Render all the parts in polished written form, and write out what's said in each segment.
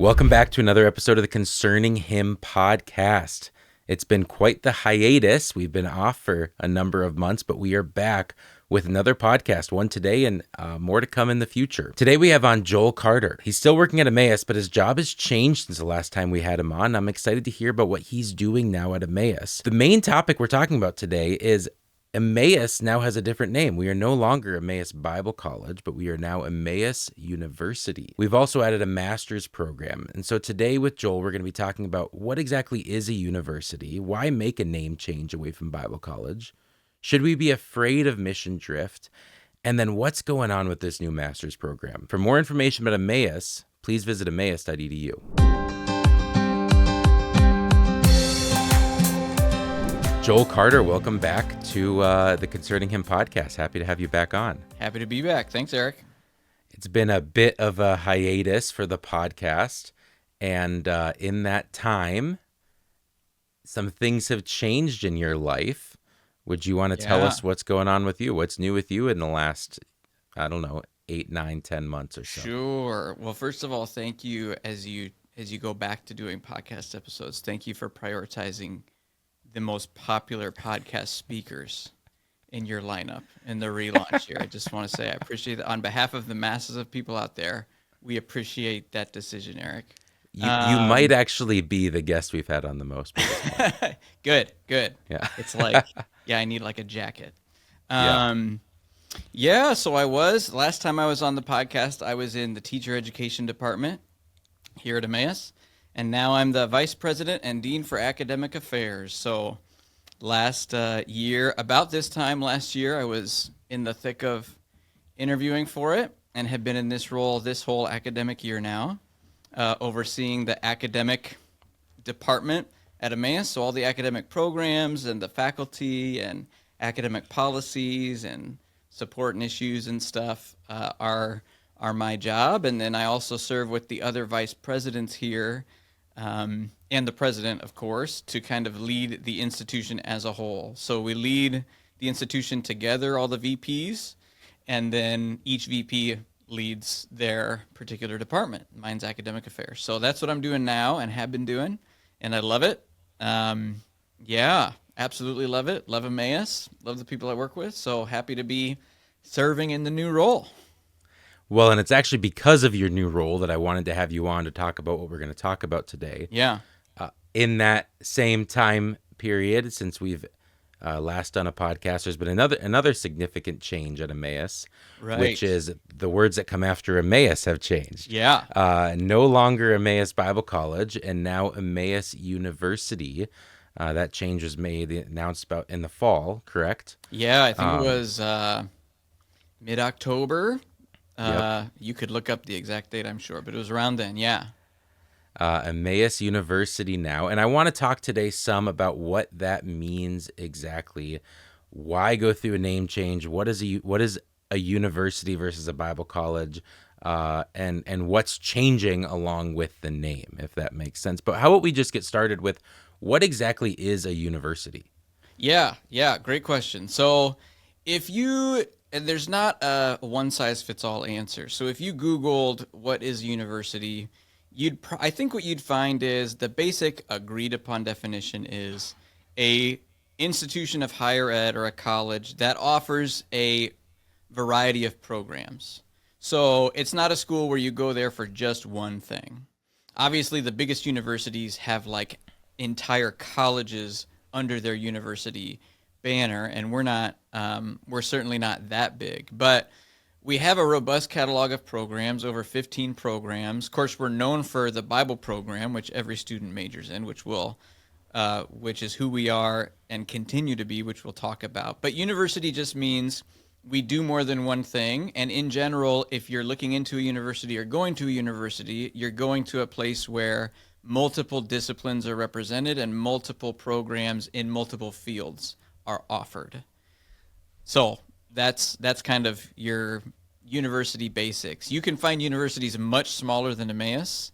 Welcome back to another episode of the Concerning Him podcast. It's been quite the hiatus. We've been off for a number of months, but we are back with another podcast, one today and more to come in the future. Today we have on Joel Carter. He's still working at Emmaus, but his job has changed since the last time we had him on. I'm excited to hear about what he's doing now at Emmaus. The main topic we're talking about today is Emmaus now has a different name. We are no longer Emmaus Bible College, but we are now Emmaus University. We've also added a master's program. And so today with Joel, we're going to be talking about what exactly is a university, why make a name change away from Bible college, should we be afraid of mission drift, and then what's going on with this new master's program. For more information about Emmaus, please visit emmaus.edu. Joel Carter, welcome back to the Concerning Him podcast. Happy to have you back on. Happy to be back. Thanks, Eric. It's been a bit of a hiatus for the podcast, and in that time, some things have changed in your life. Would you want to tell us what's going on with you? What's new with you in the last, 8, 9, 10 months or so? Sure. Well, first of all, thank you as you go back to doing podcast episodes. Thank you for prioritizing the most popular podcast speakers in your lineup in the relaunch here. I just want to say I appreciate it. On behalf of the masses of people out there, we appreciate that decision, Eric. You might actually be the guest we've had on the most. Good. Yeah. It's like, I need like a jacket. So last time I was on the podcast, I was in the teacher education department here at Emmaus. And now I'm the Vice President and Dean for Academic Affairs. So last year, about this time last year, I was in the thick of interviewing for it and have been in this role this whole academic year now, overseeing the academic department at Emmaus. So all the academic programs and the faculty and academic policies and support and issues and stuff are my job. And then I also serve with the other vice presidents here, and the president, of course, to kind of lead the institution as a whole. So we lead the institution together, all the VPs, and then each VP leads their particular department. Mine's academic affairs. So that's what I'm doing now and have been doing, and I love it. Absolutely love it. Love Emmaus. Love the people I work with. So happy to be serving in the new role. Well, and it's actually because of your new role that I wanted to have you on to talk about what we're going to talk about today. Yeah. In that same time period, since we've last done a podcast, there's been another significant change at Emmaus, right, which is the words that come after Emmaus have changed. Yeah. No longer Emmaus Bible College, and now Emmaus University. That change was announced about in the fall, correct? Yeah, I think it was mid-October. Yep. You could look up the exact date, I'm sure, but it was around then, yeah. Emmaus University now. And I want to talk today some about what that means exactly. Why go through a name change? What is a university versus a Bible college? And what's changing along with the name, if that makes sense. But how about we just get started with what exactly is a university? Yeah, great question. So and there's not a one-size-fits-all answer. So if you Googled what is a university, I think what you'd find is the basic agreed-upon definition is a institution of higher ed or a college that offers a variety of programs. So it's not a school where you go there for just one thing. Obviously, the biggest universities have like entire colleges under their university banner, and we're certainly not that big, but we have a robust catalog of programs, over 15 programs. Of course, we're known for the Bible program, which every student majors in, which is who we are and continue to be, which we'll talk about. But university just means we do more than one thing, and in general, if you're looking into a university or going to a university, you're going to a place where multiple disciplines are represented and multiple programs in multiple fields are offered. So that's kind of your university basics. You can find universities much smaller than Emmaus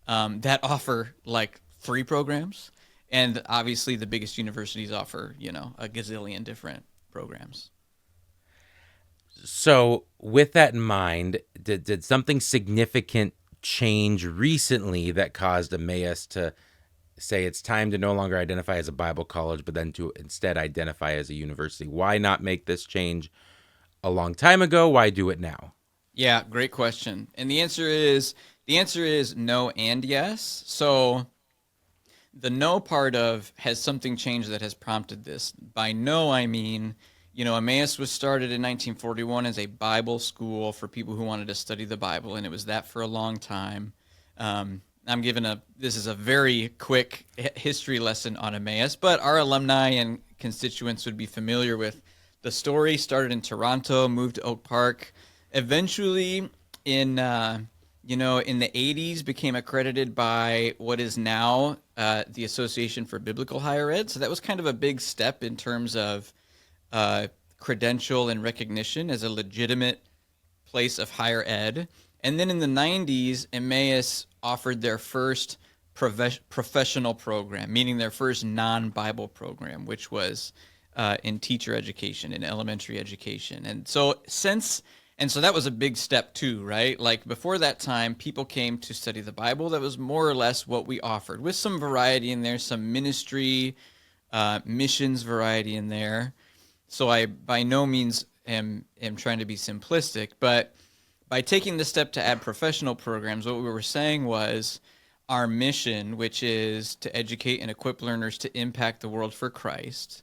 that offer like 3 programs, and obviously the biggest universities offer, a gazillion different programs. So with that in mind, did something significant change recently that caused Emmaus to say it's time to no longer identify as a Bible college, but then to instead identify as a university? Why not make this change a long time ago? Why do it now? Yeah, great question. And the answer is no and yes. So the no part of has something changed that has prompted this. By no, I mean, Emmaus was started in 1941 as a Bible school for people who wanted to study the Bible, and it was that for a long time. This is a very quick history lesson on Emmaus, but our alumni and constituents would be familiar with the story. Started in Toronto, moved to Oak Park, eventually in the 80s became accredited by what is now the Association for Biblical Higher Ed. So that was kind of a big step in terms of credential and recognition as a legitimate place of higher ed. And then in the 90s, Emmaus offered their first professional program, meaning their first non-Bible program, which was in teacher education, in elementary education. And so that was a big step too, right? Like before that time, people came to study the Bible. That was more or less what we offered, with some variety in there, some ministry, missions variety in there. So I by no means am trying to be simplistic, but by taking the step to add professional programs, what we were saying was our mission, which is to educate and equip learners to impact the world for Christ,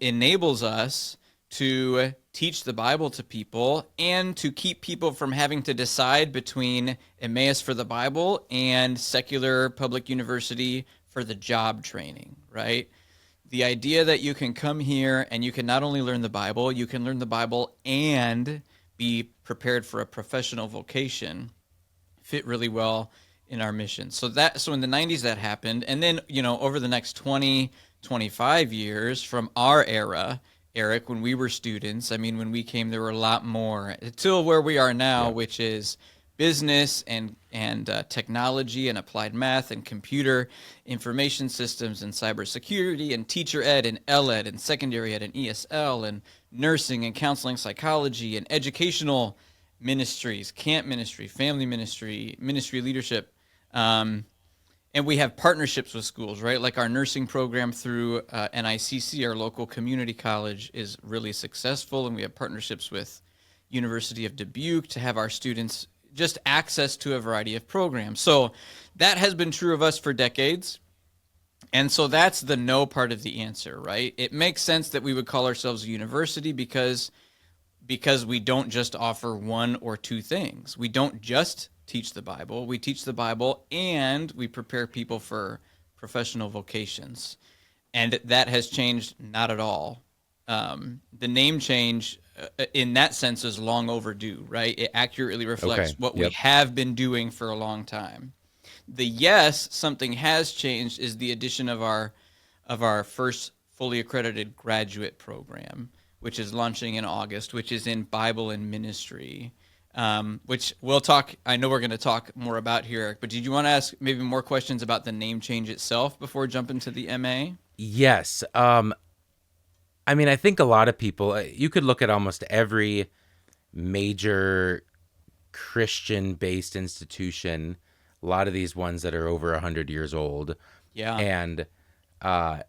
enables us to teach the Bible to people and to keep people from having to decide between Emmaus for the Bible and secular public university for the job training, right? The idea that you can come here and you can not only learn the Bible, you can learn the Bible and be prepared for a professional vocation fit really well in our mission. So in the 90s that happened, and then over the next 20, 25 years from our era, Eric, when we were students, I mean, when we came, there were a lot more until where we are now, yeah, which is business and technology and applied math and computer information systems and cybersecurity and teacher ed and LEd and secondary ed and ESL and nursing and counseling psychology and educational ministries, camp ministry, family ministry, ministry leadership. And we have partnerships with schools, right? Like our nursing program through NICC, our local community college, is really successful. And we have partnerships with University of Dubuque to have our students just access to a variety of programs. So that has been true of us for decades. And so that's the no part of the answer, right? It makes sense that we would call ourselves a university because we don't just offer one or two things. We don't just teach the Bible. We teach the Bible and we prepare people for professional vocations. And that has changed not at all. The name change in that sense is long overdue, right? It accurately reflects what we have been doing for a long time. The yes, something has changed, is the addition of our first fully accredited graduate program, which is launching in August, which is in Bible and ministry, which we'll talk. I know we're going to talk more about here, Eric, but did you want to ask maybe more questions about the name change itself before jumping to the MA? Yes. I mean, I think a lot of people, you could look at almost every major Christian-based institution, a lot of these ones that are over 100 years old. Yeah. And a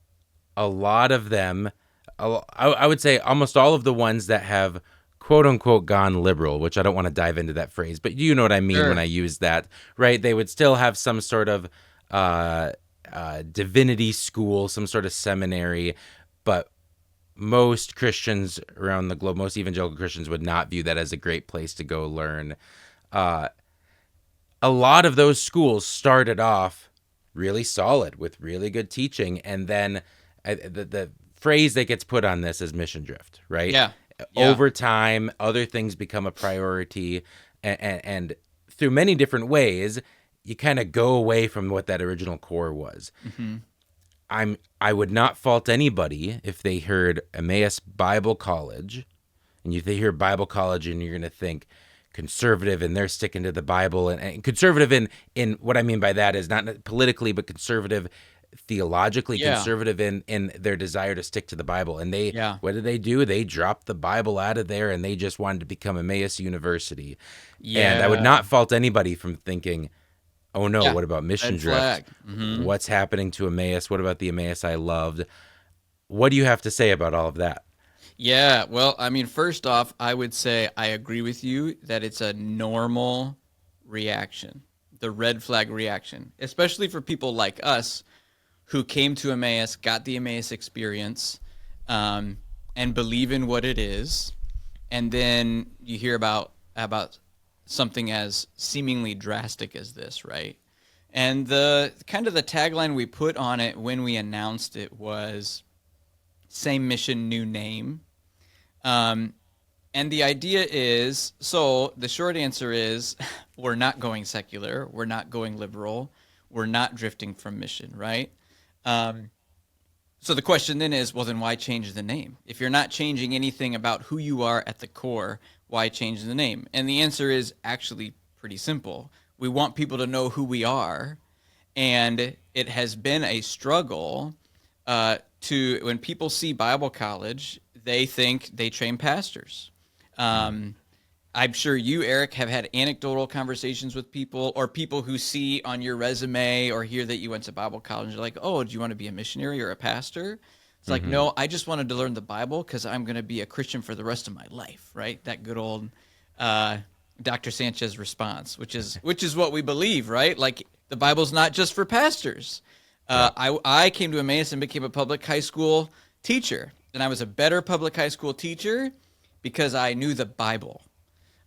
lot of them, I would say almost all of the ones that have quote unquote gone liberal, which I don't want to dive into that phrase, but you know what I mean when I use that, right? They would still have some sort of divinity school, some sort of seminary, but most Christians around the globe, most evangelical Christians would not view that as a great place to go learn. A lot of those schools started off really solid with really good teaching, and then the phrase that gets put on this is mission drift, right? Yeah. Over time, other things become a priority, and through many different ways, you kind of go away from what that original core was. Mm-hmm. I would not fault anybody if they heard Emmaus Bible College, and they hear Bible College, and you're going to think conservative, and they're sticking to the Bible, and conservative in what I mean by that is not politically, but conservative theologically Yeah. conservative in their desire to stick to the Bible. And Yeah. what did they do? They dropped the Bible out of there and they just wanted to become Emmaus University. And I would Yeah. not fault anybody from thinking, oh no, Yeah. what about mission Red drift? flag. Hmm. What's happening to Emmaus? What about the Emmaus I loved? What do you have to say about all of that? Yeah. Well, I mean, first off, I would say I agree with you that it's a normal reaction, the red flag reaction, especially for people like us who came to Emmaus, got the Emmaus experience, um, and believe in what it is, and then you hear about something as seemingly drastic as this, right? And the kind of the tagline we put on it when we announced it was "Same mission, new name." Um, and the idea is, so the short answer is, we're not going secular, we're not going liberal, we're not drifting from mission, right? Um, so the question then is, well, then why change the name? If you're not changing anything about who you are at the core, why change the name? And the answer is actually pretty simple. We want people to know who we are, and it has been a struggle to when people see Bible college, they think they train pastors. Um, I'm sure you, Eric, have had anecdotal conversations with people or people who see on your resume or hear that you went to Bible college and you're like, oh, do you want to be a missionary or a pastor? It's like, Mm-hmm. no, I just wanted to learn the Bible because I'm going to be a Christian for the rest of my life, right? That good old uh, Dr. Sanchez response, which is what we believe, right? Like the Bible's not just for pastors. Yeah. I came to Emmaus and became a public high school teacher, and I was a better public high school teacher because I knew the Bible.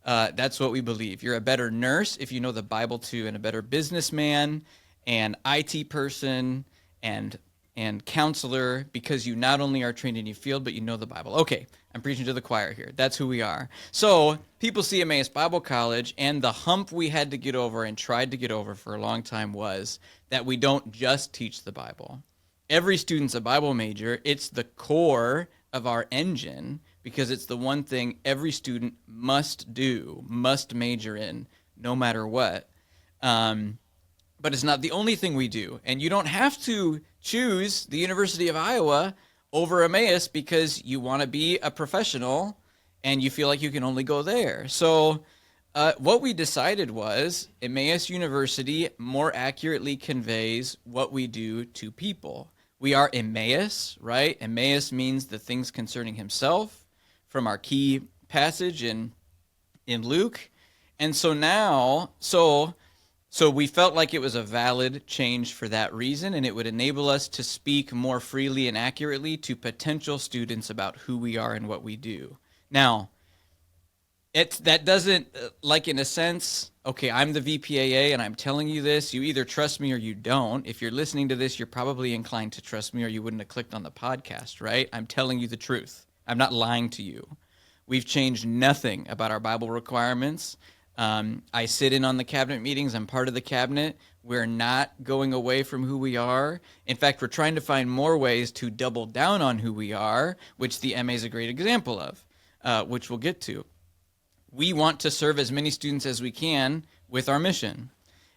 That's what we believe. You're a better nurse if you know the Bible too, and a better businessman and IT person and counselor because you not only are trained in your field, but you know the Bible. Okay, I'm preaching to the choir here. That's who we are. So people see Emmaus Bible College, and the hump we had to get over and tried to get over for a long time was that we don't just teach the Bible. Every student's a Bible major. It's the core of our engine because it's the one thing every student must do, must major in, no matter what. But it's not the only thing we do. And you don't have to choose the University of Iowa over Emmaus because you want to be a professional and you feel like you can only go there. So what we decided was Emmaus University more accurately conveys what we do to people. We are Emmaus, right? Emmaus means the things concerning himself from our key passage in Luke. And so now, so we felt like it was a valid change for that reason, and it would enable us to speak more freely and accurately to potential students about who we are and what we do. Now, that doesn't, like in a sense, okay, I'm the VPAA and I'm telling you this. You either trust me or you don't. If you're listening to this, you're probably inclined to trust me or you wouldn't have clicked on the podcast, right? I'm telling you the truth. I'm not lying to you. We've changed nothing about our Bible requirements. I sit in on the cabinet meetings. I'm part of the cabinet. We're not going away from who we are. In fact, we're trying to find more ways to double down on who we are, which the MA is a great example of, which we'll get to. We want to serve as many students as we can with our mission.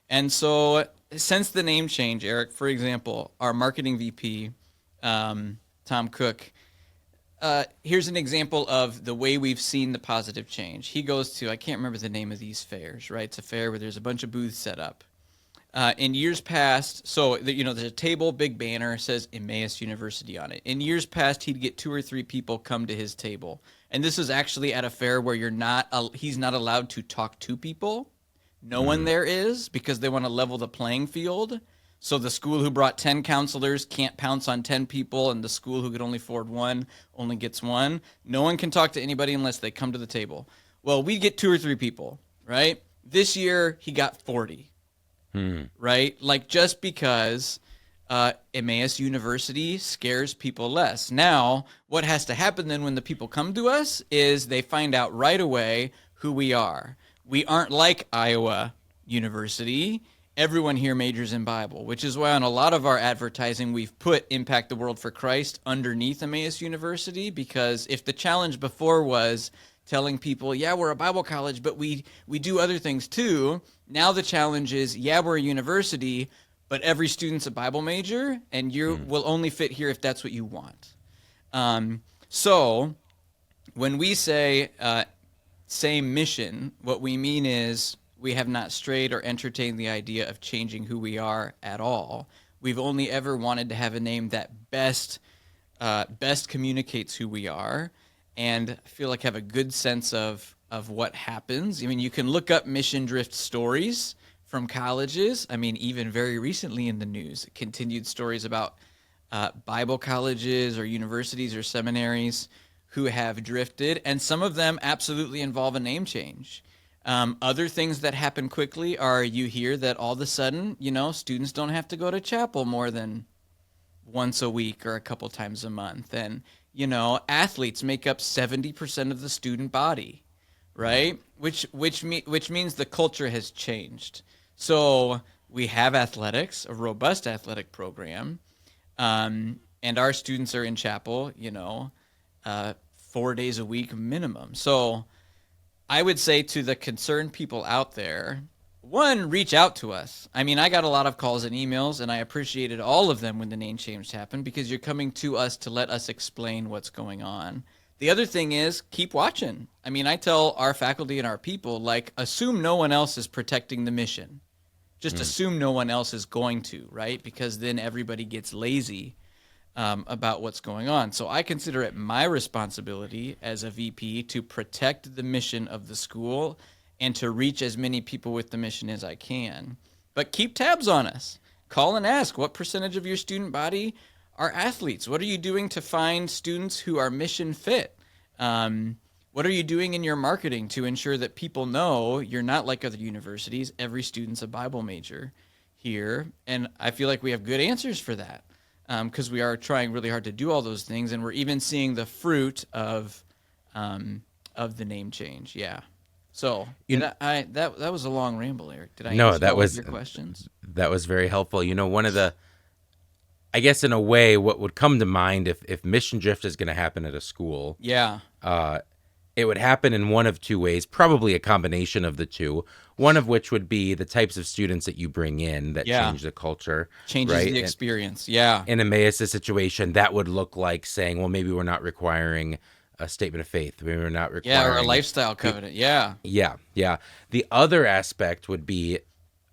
And so since the name change, Eric, for example, our marketing VP, Tom Cook, here's an example of the way we've seen the positive change. He goes to, I can't remember the name of these fairs, right? It's a fair where there's a bunch of booths set up. In years past, so there's a table, big banner, says Emmaus University on it. In years past, he'd get 2 or 3 people come to his table. And this is actually at a fair where he's not allowed to talk to people. No one there is because they want to level the playing field. So the school who brought 10 counselors can't pounce on 10 people, and the school who could only afford 1 only gets 1. No one can talk to anybody unless they come to the table. Well, we get 2 or 3 people, right? This year, he got 40, right? Like just because Emmaus University scares people less. Now, what has to happen then when the people come to us is they find out right away who we are. We aren't like Iowa University. Everyone here majors in Bible, which is why on a lot of our advertising we've put Impact the World for Christ underneath Emmaus University, because if the challenge before was telling people, yeah, we're a Bible college, but we do other things too, now the challenge is, yeah, we're a university, but every student's a Bible major, and you will only fit here if that's what you want. So when we say same mission, what we mean is we have not strayed or entertained the idea of changing who we are at all. We've only ever wanted to have a name that best communicates who we are, and I feel like have a good sense of what happens. I mean, you can look up mission drift stories from colleges. I mean, even very recently in the news, continued stories about Bible colleges or universities or seminaries who have drifted, and some of them absolutely involve a name change. Other things that happen quickly are you hear that all of a sudden, students don't have to go to chapel more than once a week or a couple times a month. And, athletes make up 70% of the student body, right? Which means the culture has changed. So we have athletics, a robust athletic program, and our students are in chapel, 4 days a week minimum. So I would say to the concerned people out there, one, reach out to us. I mean, I got a lot of calls and emails, and I appreciated all of them when the name change happened because you're coming to us to let us explain what's going on. The other thing is keep watching. I mean, I tell our faculty and our people, assume no one else is protecting the mission. Just assume no one else is going to, right? Because then everybody gets lazy about what's going on. So I consider it my responsibility as a VP to protect the mission of the school and to reach as many people with the mission as I can. But keep tabs on us. Call and ask, what percentage of your student body are athletes? What are you doing to find students who are mission fit? What are you doing in your marketing to ensure that people know you're not like other universities? Every student's a Bible major here. And I feel like we have good answers for that. Because we are trying really hard to do all those things, and we're even seeing the fruit of the name change. Yeah. So that was a long ramble, Eric. Did I answer all of your questions? That was very helpful. One of the, I guess in a way, what would come to mind if mission drift is going to happen at a school, yeah, it would happen in one of two ways, probably a combination of the two. One of which would be the types of students that you bring in that change the culture. Changes the experience, yeah. In Emmaus' situation, that would look like saying, well, maybe we're not requiring a statement of faith. Maybe we're not requiring... or a lifestyle covenant, yeah. Yeah. The other aspect would be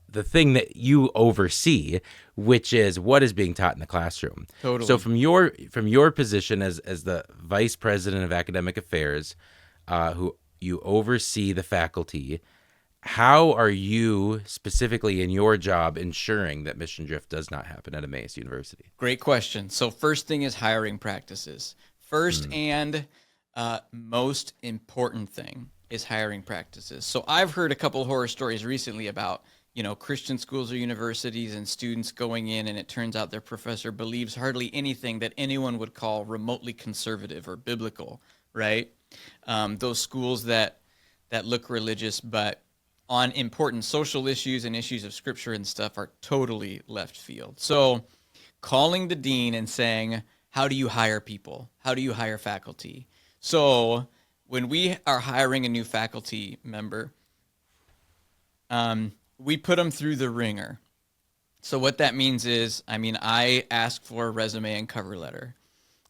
the thing that you oversee, which is what is being taught in the classroom. Totally. So from your position as the Vice President of Academic Affairs, who you oversee the faculty, how are you specifically in your job ensuring that mission drift does not happen at Emmaus University? Great question. So first thing is hiring practices. First and most important thing is hiring practices. So I've heard a couple horror stories recently about, Christian schools or universities and students going in, and it turns out their professor believes hardly anything that anyone would call remotely conservative or biblical, right? Those schools that look religious, but on important social issues and issues of scripture and stuff are totally left field. So calling the dean and saying, how do you hire people? How do you hire faculty? So when we are hiring a new faculty member, we put them through the ringer. So what that means is, I ask for a resume and cover letter.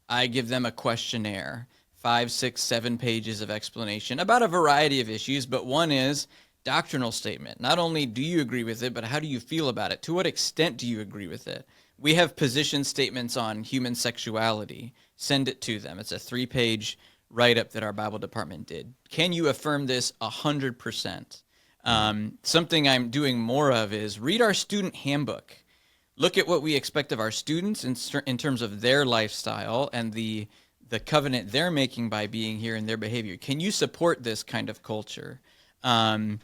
I give them a questionnaire, 5, 6, 7 pages of explanation about a variety of issues, but one is doctrinal statement. Not only do you agree with it, but how do you feel about it? To what extent do you agree with it? We have position statements on human sexuality. Send it to them. It's a 3-page write-up that our Bible department did. Can you affirm this 100%? Something I'm doing more of is read our student handbook. Look at what we expect of our students in terms of their lifestyle and the covenant they're making by being here and their behavior. Can you support this kind of culture? And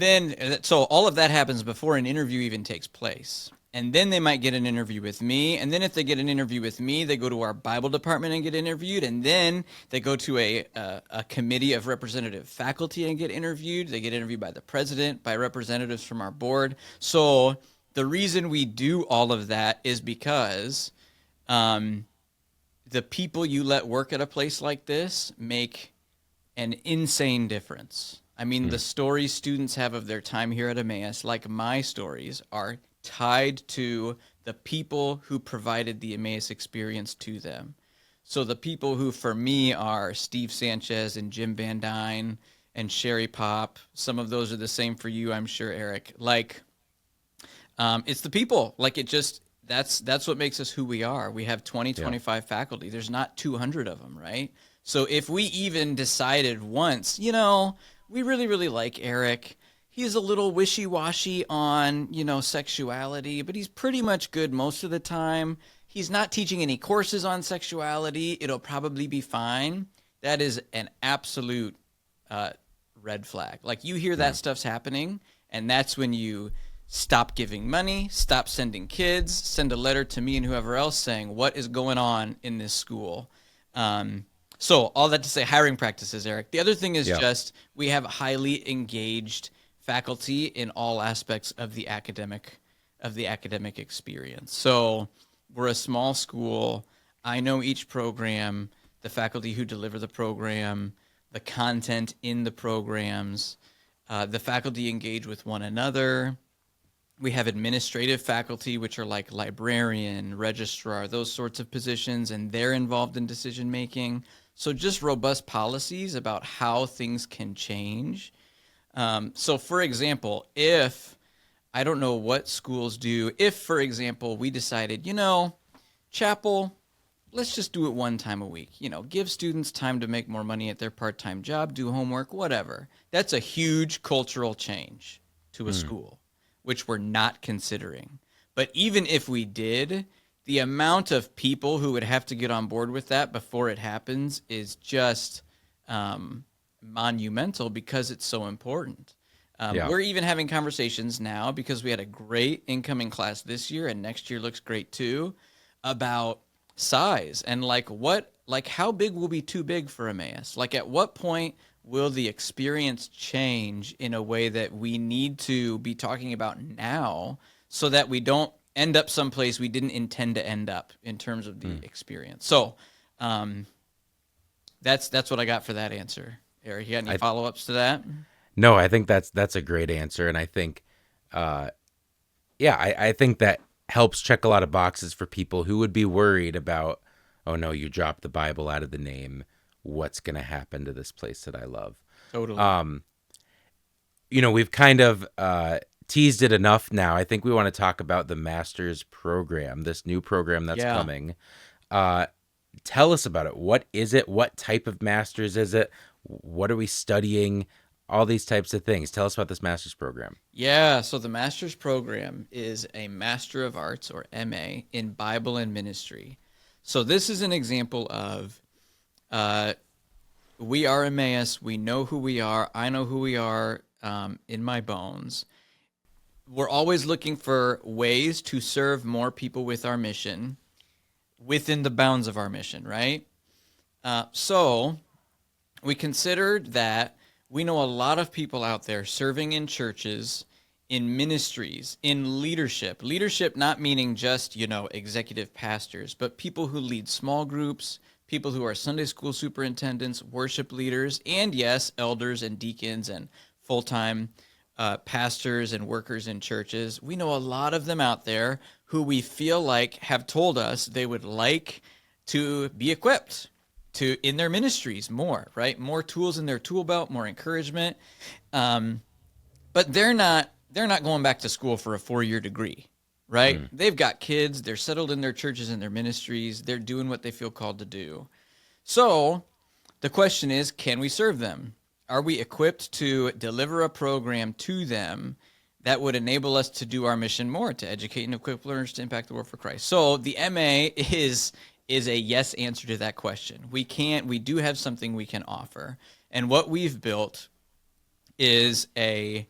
then, so all of that happens before an interview even takes place. And then they might get an interview with me. And then if they get an interview with me, they go to our Bible department and get interviewed. And then they go to a committee of representative faculty and get interviewed. They get interviewed by the president, by representatives from our board. So the reason we do all of that is because the people you let work at a place like this make an insane difference. The stories students have of their time here at Emmaus, like my stories, are tied to the people who provided the Emmaus experience to them. So the people who, for me, are Steve Sanchez and Jim Van Dyne and Sherry Pop. Some of those are the same for you, I'm sure, Eric. Like, it's the people. Like, it just, that's what makes us who we are. We have 25 faculty. There's not 200 of them, right? So if we even decided once, we really, really like Eric. He's a little wishy-washy on, sexuality, but he's pretty much good most of the time. He's not teaching any courses on sexuality. It'll probably be fine. That is an absolute red flag. Like, you hear that stuff's happening, and that's when you stop giving money, stop sending kids, send a letter to me and whoever else saying, what is going on in this school? So all that to say, hiring practices, Eric. The other thing is just we have highly engaged faculty in all aspects of the academic experience. So we're a small school. I know each program, the faculty who deliver the program, the content in the programs, the faculty engage with one another. We have administrative faculty, which are like librarian, registrar, those sorts of positions, and they're involved in decision making. So just robust policies about how things can change. So for example, I don't know what schools do, if, for example, we decided, chapel, let's just do it one time a week. Give students time to make more money at their part-time job, do homework, whatever. That's a huge cultural change to a school, which we're not considering. But even if we did, the amount of people who would have to get on board with that before it happens is just monumental because it's so important. We're even having conversations now because we had a great incoming class this year, and next year looks great too, about size and how big will be too big for Emmaus? Like, at what point will the experience change in a way that we need to be talking about now so that we don't end up someplace we didn't intend to end up in terms of the experience? So that's what I got for that answer. Eric, you got any follow-ups to that? No, I think that's a great answer, and I think, I think that helps check a lot of boxes for people who would be worried about, oh no, you dropped the Bible out of the name. What's going to happen to this place that I love? Totally. We've kind of teased it enough now. I think we want to talk about the master's program, this new program that's coming. Tell us about it. What is it? What type of master's is it? What are we studying? All these types of things. Tell us about this master's program. Yeah, so the master's program is a Master of Arts, or MA, in Bible and Ministry. So this is an example of we are Emmaus. We know who we are. I know who we are in my bones. We're always looking for ways to serve more people with our mission within the bounds of our mission, right? So we considered that we know a lot of people out there serving in churches, in ministries, in leadership. Leadership not meaning just, executive pastors, but people who lead small groups, people who are Sunday school superintendents, worship leaders, and yes, elders and deacons and full-time pastors and workers in churches. We know a lot of them out there who we feel like have told us they would like to be equipped in their ministries more, right? More tools in their tool belt, more encouragement. But they're not going back to school for a 4-year degree, right? They've got kids, they're settled in their churches and their ministries, they're doing what they feel called to do. So the question is, can we serve them? Are we equipped to deliver a program to them that would enable us to do our mission more, to educate and equip learners to impact the world for Christ? So the MA is a yes answer to that question. We do have something we can offer. And what we've built is a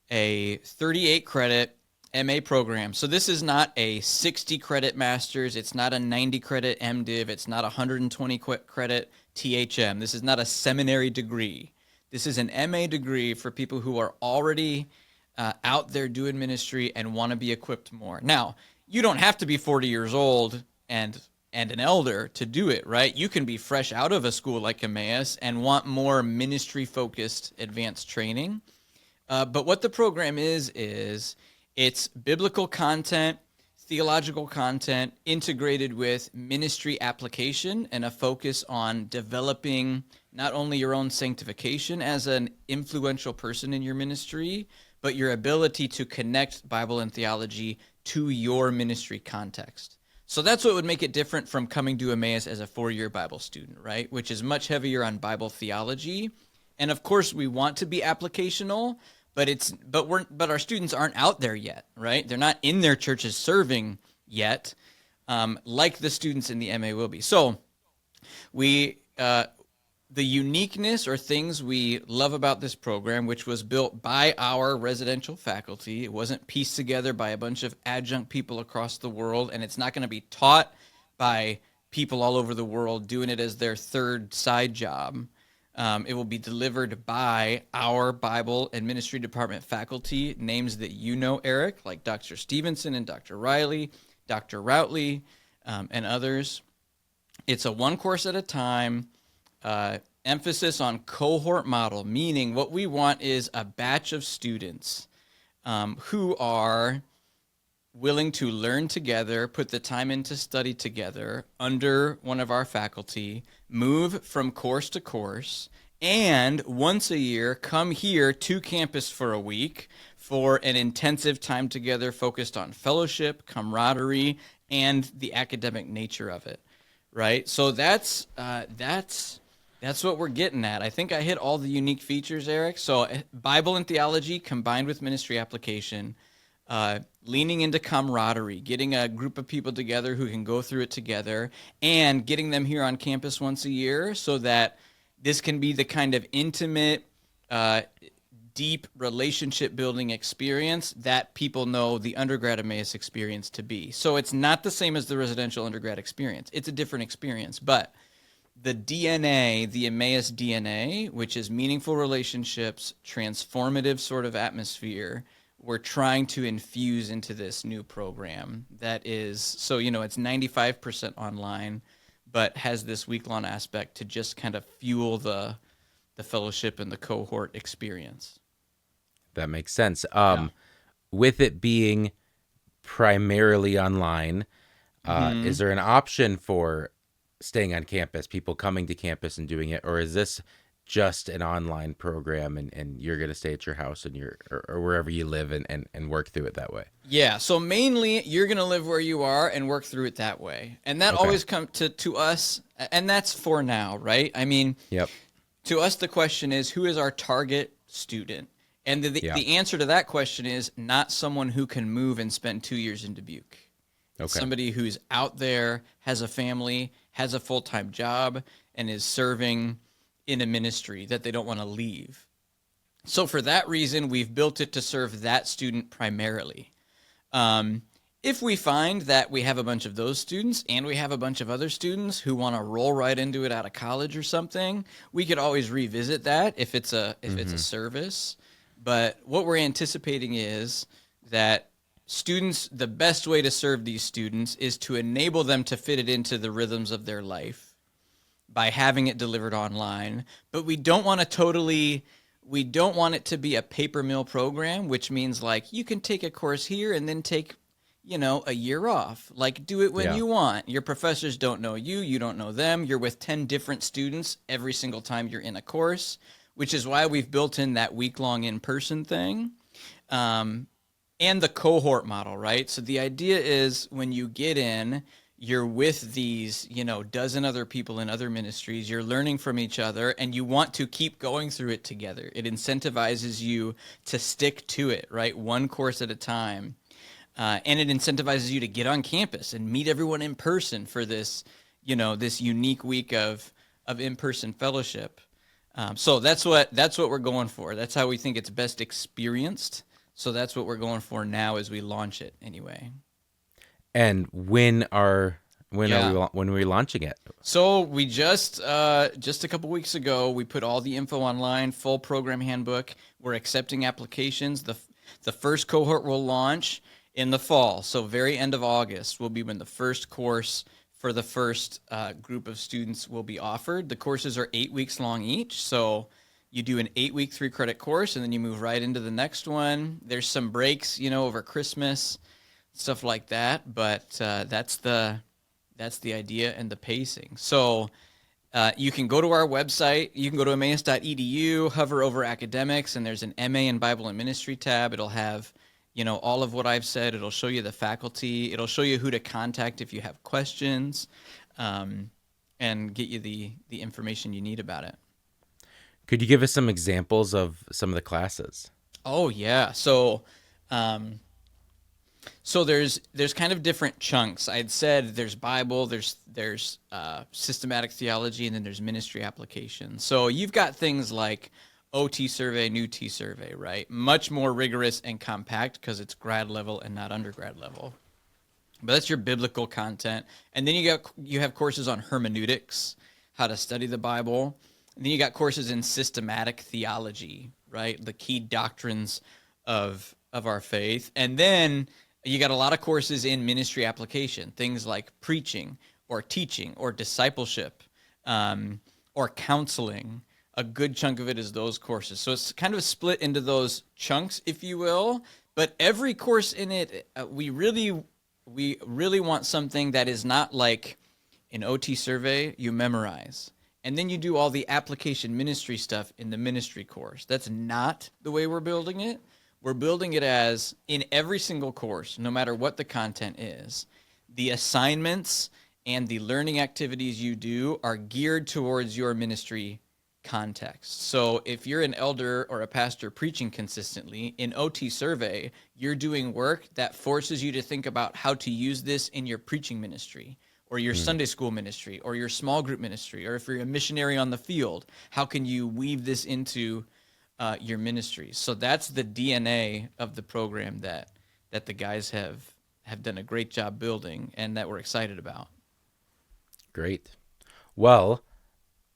38 credit MA program. So this is not a 60 credit master's. It's not a 90 credit MDiv. It's not a 120 credit THM. This is not a seminary degree. This is an MA degree for people who are already out there doing ministry and want to be equipped more. Now, you don't have to be 40 years old and an elder to do it, right? You can be fresh out of a school like Emmaus and want more ministry-focused advanced training. But what the program is It's biblical content, theological content integrated with ministry application and a focus on developing not only your own sanctification as an influential person in your ministry, but your ability to connect Bible and theology to your ministry context. So that's what would make it different from coming to Emmaus as a 4-year Bible student, right? Which is much heavier on Bible theology. And of course, we want to be applicational, but our students aren't out there yet, right? They're not in their churches serving yet, like the students in the MA will be. So we the uniqueness or things we love about this program, which was built by our residential faculty, it wasn't pieced together by a bunch of adjunct people across the world, and it's not going to be taught by people all over the world doing it as their third side job. It will be delivered by our Bible and ministry department faculty, names that you know, Eric, like Dr. Stevenson and Dr. Riley, Dr. Routley, and others. It's a one course at a time, emphasis on cohort model, meaning what we want is a batch of students who are willing to learn together, put the time in to study together under one of our faculty, move from course to course, and once a year come here to campus for a week for an intensive time together focused on fellowship, camaraderie, and the academic nature of it, right? So that's what we're getting at. I think I hit all the unique features, Eric. So Bible and theology combined with ministry application, leaning into camaraderie, getting a group of people together who can go through it together, and getting them here on campus once a year so that this can be the kind of intimate, deep relationship building experience that people know the undergrad Emmaus experience to be. So it's not the same as the residential undergrad experience. It's a different experience, but the DNA, the Emmaus DNA, which is meaningful relationships, transformative sort of atmosphere, we're trying to infuse into this new program that is, so, it's 95% online, but has this week-long aspect to just kind of fuel the fellowship and the cohort experience. That makes sense. With it being primarily online, is there an option for staying on campus, people coming to campus and doing it, or is this just an online program and you're going to stay at your house and or wherever you live and work through it that way? Yeah, so mainly you're going to live where you are and work through it that way. And that always comes to us, and that's for now, right? I mean, to us the question is, who is our target student? And the answer to that question is not someone who can move and spend 2 years in Dubuque. It's somebody who's out there, has a family, has a full-time job, and is serving in a ministry that they don't want to leave. So for that reason, we've built it to serve that student primarily. If we find that we have a bunch of those students and we have a bunch of other students who want to roll right into it out of college or something, we could always revisit that if it's a service. But what we're anticipating is that students, the best way to serve these students is to enable them to fit it into the rhythms of their life by having it delivered online. But we don't want it to be a paper mill program, which means like you can take a course here and then take, a year off. Like do it when you want. Your professors don't know you, you don't know them. You're with 10 different students every single time you're in a course, which is why we've built in that week-long in-person thing. And the cohort model, right? So the idea is when you get in, you're with these, dozen other people in other ministries, you're learning from each other, and you want to keep going through it together. It incentivizes you to stick to it, right? One course at a time. And it incentivizes you to get on campus and meet everyone in person for this, this unique week of in-person fellowship. So that's what we're going for. That's how we think it's best experienced. So that's what we're going for now as we launch it anyway. And when are we launching it? So we just a couple weeks ago, we put all the info online, full program handbook. We're accepting applications. The first cohort will launch in the fall. So very end of August will be when the first course for the first group of students will be offered. The courses are 8 weeks long each. So You do an 8-week 3-credit course, and then you move right into the next one. There's some breaks, over Christmas, stuff like that. But that's the idea and the pacing. So you can go to our website. You can go to emmaus.edu, hover over academics, and there's an MA in Bible and Ministry tab. It'll have, all of what I've said. It'll show you the faculty. It'll show you who to contact if you have questions, and get you the information you need about it. Could you give us some examples of some of the classes? Oh, yeah. So there's kind of different chunks. I'd said there's Bible, there's systematic theology, and then there's ministry application. So you've got things like OT survey, new T survey, right? Much more rigorous and compact because it's grad level and not undergrad level. But that's your biblical content. And then you have courses on hermeneutics, how to study the Bible. And then you got courses in systematic theology, right? The key doctrines of our faith. And then you got a lot of courses in ministry application, things like preaching or teaching or discipleship, or counseling. A good chunk of it is those courses. So it's kind of split into those chunks, if you will. But every course in it, we really want something that is not like an OT survey you memorize, and then you do all the application ministry stuff in the ministry course. That's not the way we're building it. We're building it as in every single course, no matter what the content is, the assignments and the learning activities you do are geared towards your ministry context. So if you're an elder or a pastor preaching consistently, in OT survey, you're doing work that forces you to think about how to use this in your preaching ministry, or your Sunday school ministry, or your small group ministry, or if you're a missionary on the field, how can you weave this into your ministry? So that's the DNA of the program that the guys have done a great job building and that we're excited about. Great. Well,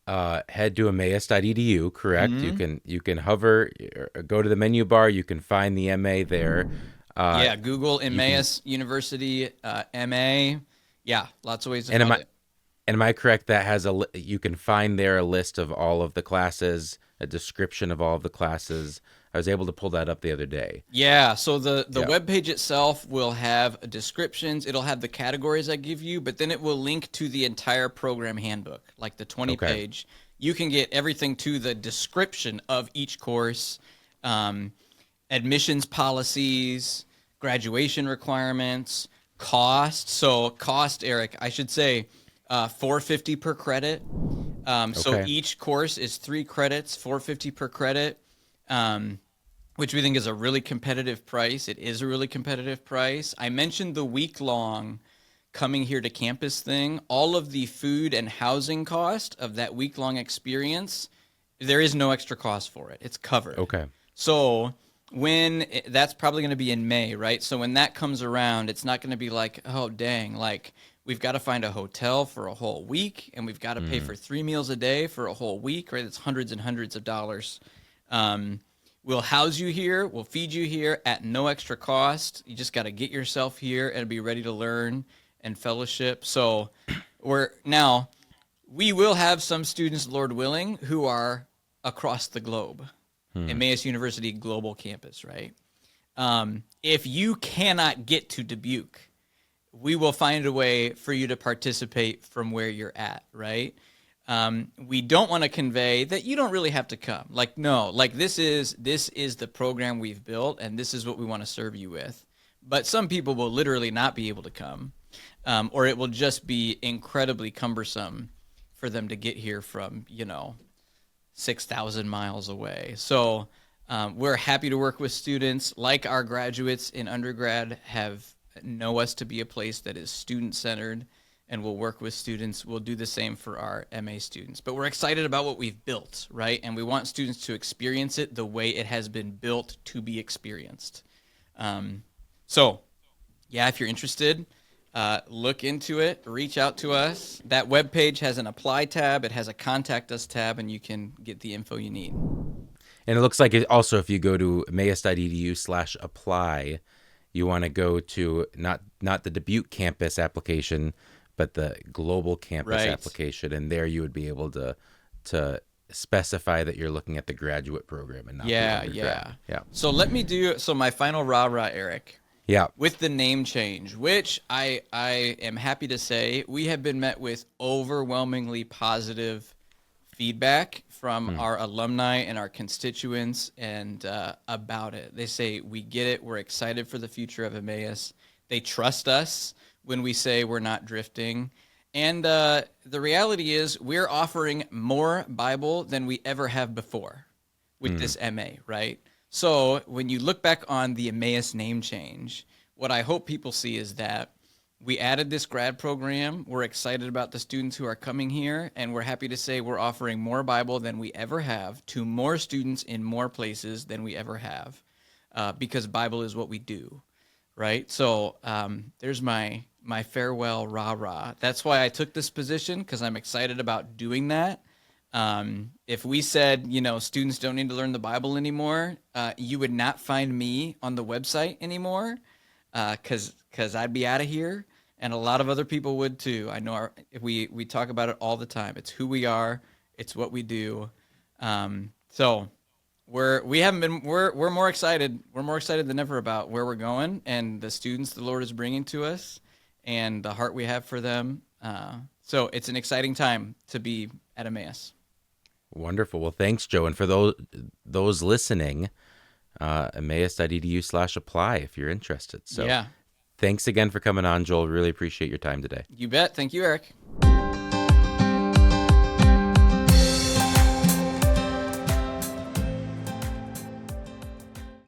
head to emmaus.edu, correct? Mm-hmm. You can hover, or go to the menu bar. You can find the MA there. Google Emmaus University, MA. Yeah, lots of ways to find it. And am I correct that you can find there a list of all of the classes, a description of all of the classes? I was able to pull that up the other day. Yeah, so the webpage itself will have descriptions. It'll have the categories I give you, but then it will link to the entire program handbook, like the 20-page. Okay. You can get everything to the description of each course, admissions policies, graduation requirements, cost. So cost, Eric, I should say $450 per credit. So each course is 3 credits, $450 per credit. Which we think is a really competitive price. It is a really competitive price. I mentioned the week-long coming here to campus thing. All of the food and housing cost of that week-long experience, there is no extra cost for it. It's covered. Okay. So that's probably going to be in May, right? So when that comes around, it's not going to be like, oh, dang, like we've got to find a hotel for a whole week, and we've got to pay for 3 meals a day for a whole week, right? It's hundreds and hundreds of dollars. We'll house you here. We'll feed you here at no extra cost. You just got to get yourself here and be ready to learn and fellowship. So we will have some students, Lord willing, who are across the globe. Emmaus University Global Campus, right? If you cannot get to Dubuque, we will find a way for you to participate from where you're at, right? We don't want to convey that you don't really have to come. Like, no, like this is the program we've built, and this is what we want to serve you with. But some people will literally not be able to come, or it will just be incredibly cumbersome for them to get here from, 6,000 miles away. So we're happy to work with students like our graduates in undergrad know us to be a place that is student-centered, and we'll work with students. We'll do the same for our MA students. But we're excited about what we've built, right? And we want students to experience it the way it has been built to be experienced. If you're interested, look into it, reach out to us. That webpage has an apply tab. It has a contact us tab, and you can get the info you need. And it looks like also if you go to emmaus.edu/apply, you want to go to not the Dubuque campus application, but the global campus application, and there you would be able to specify that you're looking at the graduate program and not the Yeah, undergrad. yeah. So let me do my final rah-rah, Eric. Yeah. With the name change, which I am happy to say we have been met with overwhelmingly positive feedback from our alumni and our constituents and about it. They say, we get it. We're excited for the future of Emmaus. They trust us when we say we're not drifting. And the reality is we're offering more Bible than we ever have before with this MA, right? So when you look back on the Emmaus name change, what I hope people see is that we added this grad program. We're excited about the students who are coming here, and we're happy to say we're offering more Bible than we ever have to more students in more places than we ever have, because Bible is what we do, right? So there's my farewell rah-rah. That's why I took this position, because I'm excited about doing that. If we said, students don't need to learn the Bible anymore, you would not find me on the website anymore, because I'd be out of here, and a lot of other people would too. I know we talk about it all the time. It's who we are. It's what we do. So we're more excited. We're more excited than ever about where we're going and the students the Lord is bringing to us and the heart we have for them. So it's an exciting time to be at Emmaus. Wonderful. Well, thanks, Joe. And for those listening, emmaus.edu/apply if you're interested. So yeah. Thanks again for coming on, Joel. Really appreciate your time today. You bet. Thank you, Eric.